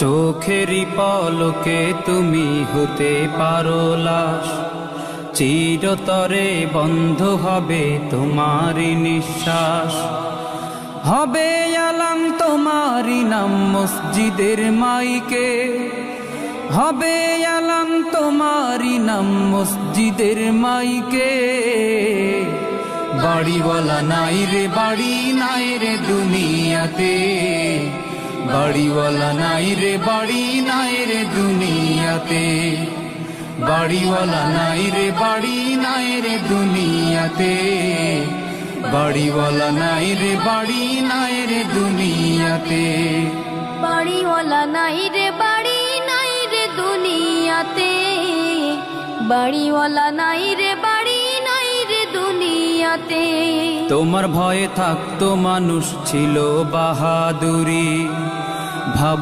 চোখেরই পলকে তুমি হতে পারো লাশ, চিরতরে বন্ধ হবে তোমারই নিঃশ্বাস। হবে আলাম তোমারই নাম মসজিদের মাইকে, হবে আলাম তোমারই নাম মসজিদের মাইকে। বাড়িওয়ালা নাই রে বাড়ি নাই রে দুনিয়াতে, বাড়িওয়ালা নাই রে বাড়ি নাই রে দুনিয়াতে, বাড়িওয়ালা নাই রে বাড়ি নাই রে দুনিয়াতে, বাড়িওয়ালা নাই রে বাড়ি নাই রে দুনিয়াতে। বাড়িওয়ালা নাই রে বাড়ি নাই রে দুনিয়াতে, বাড়িওয়ালা নাই রে বাড়ি নাই রে দুনিয়াতে। তোমার ভয়ে থাকতো মানুষ ছিল বাহাদুরি, ভাব